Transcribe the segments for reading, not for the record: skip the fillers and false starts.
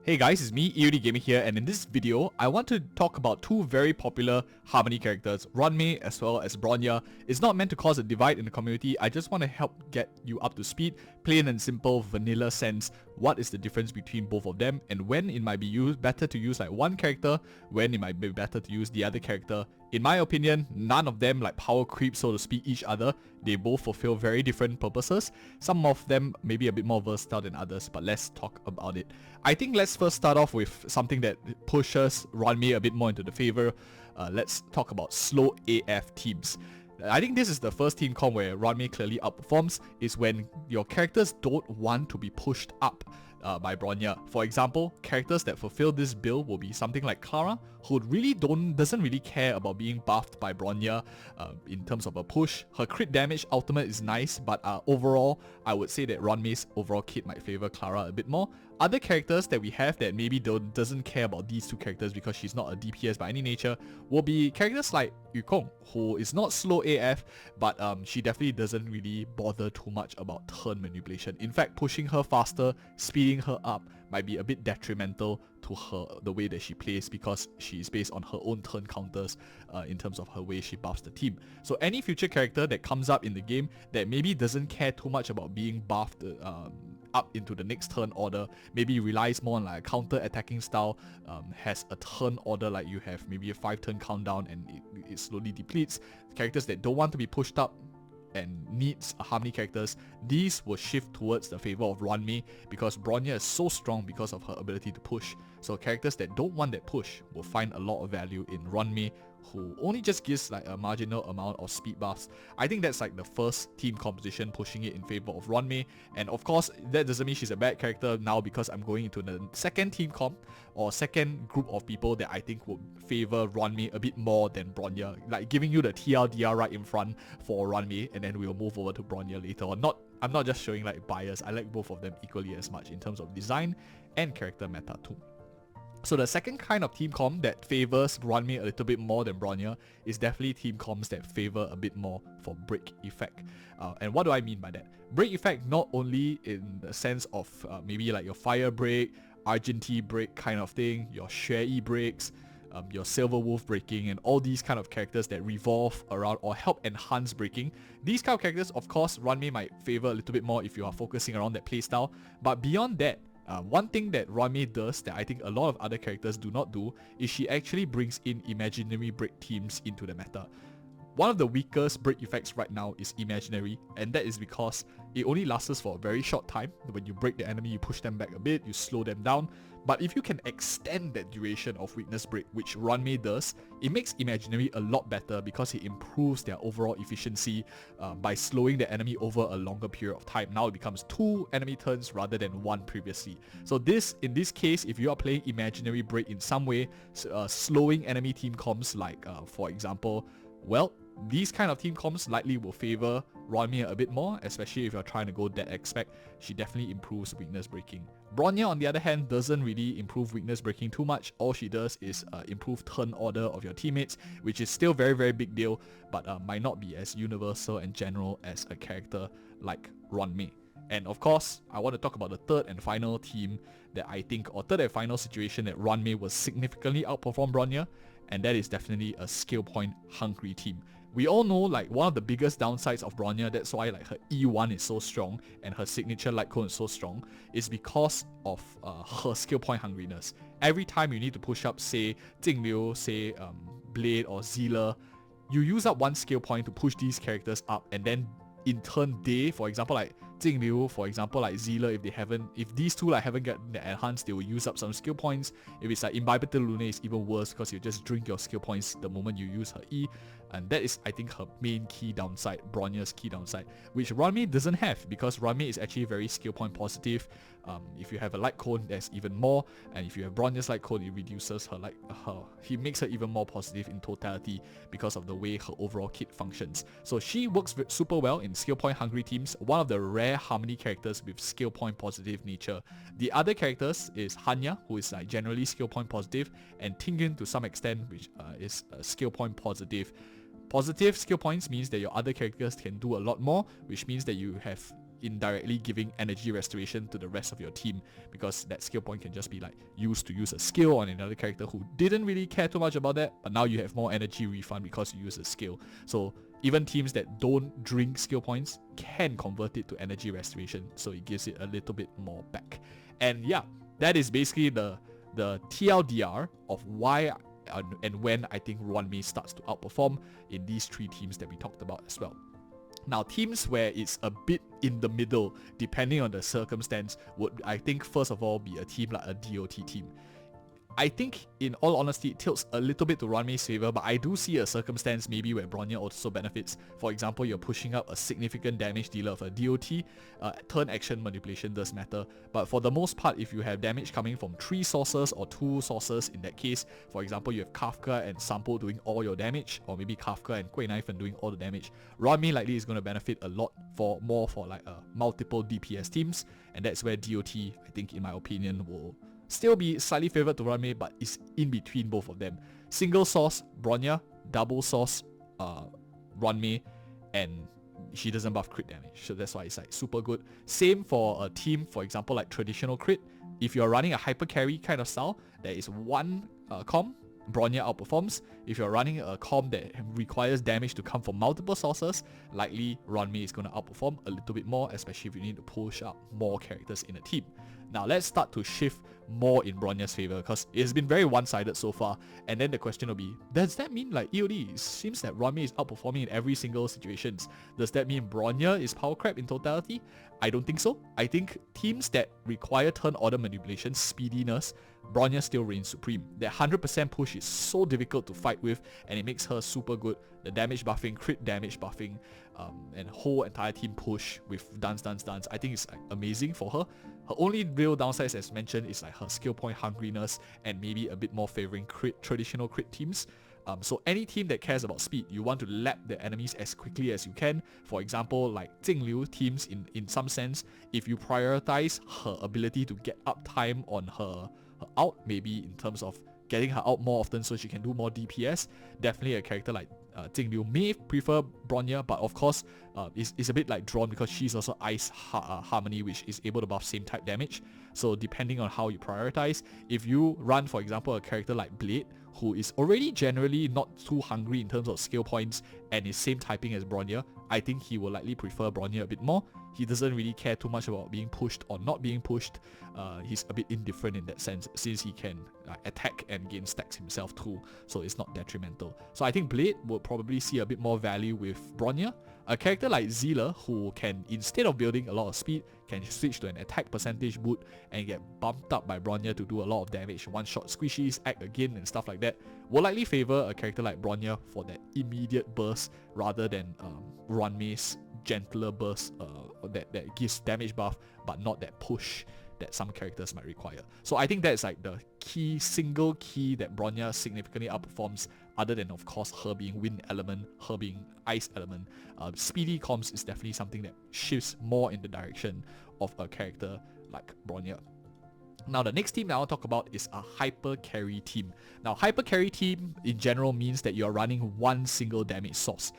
Hey guys, it's me, EOD Gaming here, and in this video, I want to talk about two very popular Harmony characters, Ruanmei as well as Bronya. It's not meant to cause a divide in the community, I just want to help get you up to speed, plain and simple, vanilla sense, what is the difference between both of them, and when it might be better to use like one character, when it might be better to use the other character. In my opinion, none of them like power creep, so to speak, each other. They both fulfill very different purposes. Some of them may be a bit more versatile than others, but let's talk about it. I think let's first start off with something that pushes Ruanmei a bit more into the favor. Let's talk about slow AF teams. I think this is the first team comp where Ruanmei clearly outperforms, is when your characters don't want to be pushed up by Bronya. For example, characters that fulfill this build will be something like Clara, who doesn't really care about being buffed by Bronya in terms of a push. Her crit damage ultimate is nice, but overall, I would say that Ruanmei's overall kit might favor Clara a bit more. Other characters that we have that maybe doesn't care about these two characters because she's not a DPS by any nature will be characters like Yukong, who is not slow AF, but she definitely doesn't really bother too much about turn manipulation. In fact, pushing her faster, speeding her up might be a bit detrimental to her, the way that she plays, because she is based on her own turn counters in terms of her way she buffs the team. So any future character that comes up in the game that maybe doesn't care too much about being buffed up into the next turn order, maybe relies more on like a counter attacking style, has a turn order like you have maybe a 5-turn countdown and it slowly depletes. Characters that don't want to be pushed up and needs Harmony characters, these will shift towards the favor of Ruanmei because Bronya is so strong because of her ability to push. So characters that don't want that push will find a lot of value in Ruanmei, who only just gives like a marginal amount of speed buffs. I think that's like the first team composition pushing it in favor of Ruanmei, and of course that doesn't mean she's a bad character now, because I'm going into the second team comp or second group of people that I think would favor Ruanmei a bit more than Bronya, like giving you the TLDR right in front for Ruanmei, and then we'll move over to Bronya later on. I'm not just showing like bias, I like both of them equally as much in terms of design and character meta too. So the second kind of team comp that favors Ruanmei a little bit more than Bronya is definitely team comps that favor a bit more for break effect. And what do I mean by that? Break effect not only in the sense of maybe like your fire break, Argentine break kind of thing, your Xue breaks, your Silver Wolf breaking, and all these kind of characters that revolve around or help enhance breaking. These kind of characters, of course, Ruanmei might favor a little bit more if you are focusing around that playstyle. But beyond that, one thing that Ruanmei does that I think a lot of other characters do not do is she actually brings in imaginary break teams into the meta. One of the weakest break effects right now is imaginary, and that is because it only lasts for a very short time. When you break the enemy, you push them back a bit, you slow them down. But if you can extend that duration of weakness break, which Ruanmei does, it makes imaginary a lot better because it improves their overall efficiency by slowing the enemy over a longer period of time. Now it becomes 2 enemy turns rather than 1 previously. So in this case, if you are playing imaginary break in some way, slowing enemy team comps like for example, well, these kind of team comps likely will favor Ruanmei a bit more, especially if you're trying to go that aspect. She definitely improves weakness breaking. Bronya, on the other hand, doesn't really improve weakness breaking too much. All she does is improve turn order of your teammates, which is still very, very big deal, but might not be as universal and general as a character like Ruanmei. And of course, I want to talk about the third and final team that I think, or third and final situation that Ruanmei will significantly outperform Bronya, and that is definitely a skill point hungry team. We all know like one of the biggest downsides of Bronya, that's why like her E1 is so strong and her signature light cone is so strong, is because of her skill point hungriness. Every time you need to push up, say Jingliu, say Blade or Zealer, you use up 1 skill point to push these characters up, and then in turn they, for example like Jingliu, for example like Zealer, if these two like haven't gotten enhanced, they will use up some skill points. If it's like Imbibitor Lune, it's even worse because you just drink your skill points the moment you use her E. And that is, I think, her main key downside, Bronya's key downside, which Ruanmei doesn't have, because Ruanmei is actually very skill point positive. If you have a light cone, there's even more, and if you have Bronya's light cone, it reduces her he makes her even more positive in totality because of the way her overall kit functions. So she works super well in skill point hungry teams, one of the rare Harmony characters with skill point positive nature. The other characters is Hanya, who is like generally skill point positive, and Tingyun to some extent, which is skill point positive. Positive skill points means that your other characters can do a lot more, which means that you have indirectly giving energy restoration to the rest of your team, because that skill point can just be like used to use a skill on another character who didn't really care too much about that, but now you have more energy refund because you use a skill. So even teams that don't drink skill points can convert it to energy restoration, so it gives it a little bit more back. And yeah, that is basically the TLDR of why and when I think Ruanmei starts to outperform in these three teams that we talked about as well. Now, teams where it's a bit in the middle, depending on the circumstance, would, I think, first of all, be a team like a DOT team. I think, in all honesty, it tilts a little bit to Ruanmei's favor, but I do see a circumstance maybe where Bronya also benefits. For example, you're pushing up a significant damage dealer of a DOT, turn action manipulation does matter, but for the most part, if you have damage coming from 3 sources or 2 sources, in that case, for example, you have Kafka and Sampo doing all your damage, or maybe Kafka and Kuei Knife doing all the damage, Ruanmei likely is going to benefit a lot more for like multiple DPS teams, and that's where DOT, I think, in my opinion, will still be slightly favored to Ruanmei, but is in between both of them. Single source Bronya, double source Ruanmei, and she doesn't buff crit damage, so that's why it's like super good. Same for a team, for example, like traditional crit. If you're running a hyper carry kind of style, there is one comp, Bronya outperforms. If you're running a comp that requires damage to come from multiple sources, likely Ruanmei is going to outperform a little bit more, especially if you need to push up more characters in a team. Now let's start to shift more in Bronya's favor, because it's been very one-sided so far, and then the question will be, does that mean like EOD, it seems that Ruanmei is outperforming in every single situations? Does that mean Bronya is power crap in totality? I don't think so. I think teams that require turn order manipulation, speediness, Bronya still reigns supreme. That 100% push is so difficult to fight with, and it makes her super good. The damage buffing, crit damage buffing, and whole entire team push with dance, I think it's like amazing for her. Her only real downsides, as mentioned, is like her skill point hungriness and maybe a bit more favoring traditional crit teams. So any team that cares about speed, you want to lap the enemies as quickly as you can. For example, like Jingliu teams, in some sense, if you prioritize her ability to get uptime on her ult, maybe in terms of getting her out more often so she can do more DPS, definitely a character like Jingliu may prefer Bronya, but of course is a bit like drawn because she's also Ice Harmony, which is able to buff same type damage. So depending on how you prioritize, if you run, for example, a character like Blade, who is already generally not too hungry in terms of skill points and is same typing as Bronya, I think he will likely prefer Bronya a bit more. He doesn't really care too much about being pushed or not being pushed. He's a bit indifferent in that sense, since he can attack and gain stacks himself too, so it's not detrimental. So I think Blade will probably see a bit more value with Bronya. A character like Zealer, who can, instead of building a lot of speed, can switch to an attack percentage boot and get bumped up by Bronya to do a lot of damage, one-shot squishies, act again and stuff like that, will likely favor a character like Bronya for that immediate burst rather than Ruanmei's gentler burst that gives damage buff but not that push that some characters might require. So I think that's like the single key that Bronya significantly outperforms, other than of course her being wind element, her being ice element. Speedy comms is definitely something that shifts more in the direction of a character like Bronya. Now the next team that I want to talk about is a hyper carry team. Now hyper carry team in general means that you're running one single damage source.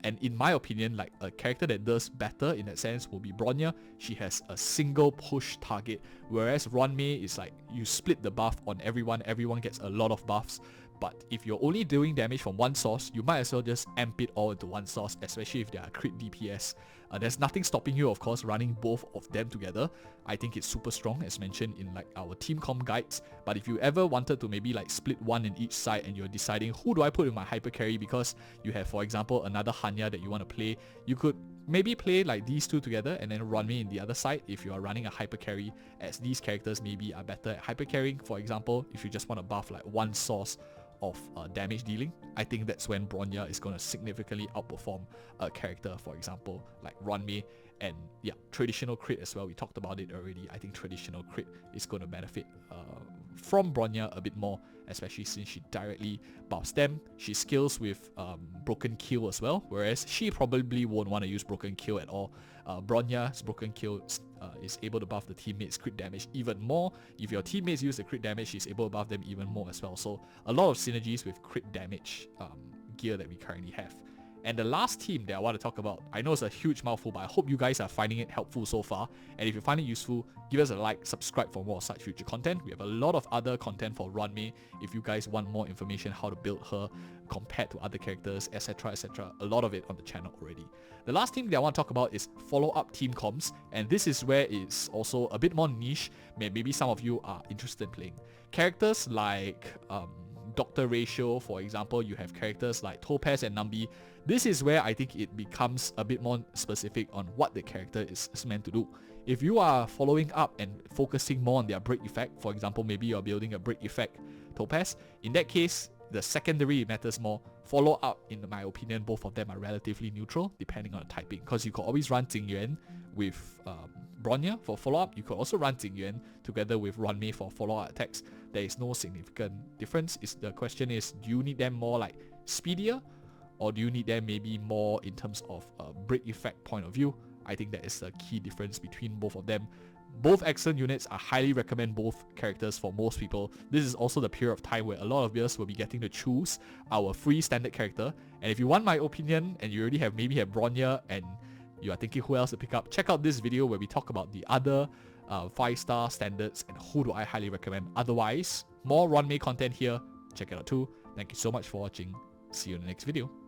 And in my opinion, like a character that does better in that sense will be Bronya. She has a single push target, whereas Ruanmei is like you split the buff on everyone gets a lot of buffs. But if you're only doing damage from one source, you might as well just amp it all into one source, especially if they are crit DPS. There's nothing stopping you, of course, running both of them together. I think it's super strong, as mentioned in like our team comp guides. But if you ever wanted to maybe like split one in each side and you're deciding who do I put in my hyper carry because you have, for example, another Hanya that you want to play, you could maybe play like these two together and then Ruanmei in the other side if you are running a hyper carry, as these characters maybe are better at hyper carrying. For example, if you just want to buff like one source of damage dealing, I think that's when Bronya is going to significantly outperform a character, for example, like Ruanmei. And yeah, traditional crit as well, we talked about it already. I think traditional crit is going to benefit from Bronya a bit more, especially since she directly buffs them. She skills with Broken Kill as well, whereas she probably won't want to use Broken Kill at all. Bronya's Broken Kill is able to buff the teammates' crit damage even more. If your teammates use the crit damage, she's able to buff them even more as well. So a lot of synergies with crit damage gear that we currently have. And the last team that I want to talk about, I know it's a huge mouthful, but I hope you guys are finding it helpful so far. And if you find it useful, give us a like, subscribe for more such future content. We have a lot of other content for Ruanmei if you guys want more information how to build her compared to other characters, etc, etc. A lot of it on the channel already. The last team that I want to talk about is follow-up team comps, and this is where it's also a bit more niche. Maybe some of you are interested in playing. Characters like Dr. Ratio, for example, you have characters like Topaz and Nambi. This is where I think it becomes a bit more specific on what the character is meant to do. If you are following up and focusing more on their break effect, for example, maybe you're building a break effect Topaz, in that case, the secondary matters more. Follow up, in my opinion, both of them are relatively neutral depending on the typing, because you could always run Jingyuan with Bronya for follow-up. You could also run Jingyuan together with Ruanmei for follow-up attacks. There is no significant difference. The question is, do you need them more like speedier, or do you need them maybe more in terms of a break effect point of view? I think that is the key difference between both of them. Both excellent units. I highly recommend both characters for most people. This is also the period of time where a lot of us will be getting to choose our free standard character. And if you want my opinion and you already have Bronya and you are thinking who else to pick up, check out this video where we talk about the other 5-star standards and who do I highly recommend. Otherwise, more Ruanmei content here. Check it out too. Thank you so much for watching. See you in the next video.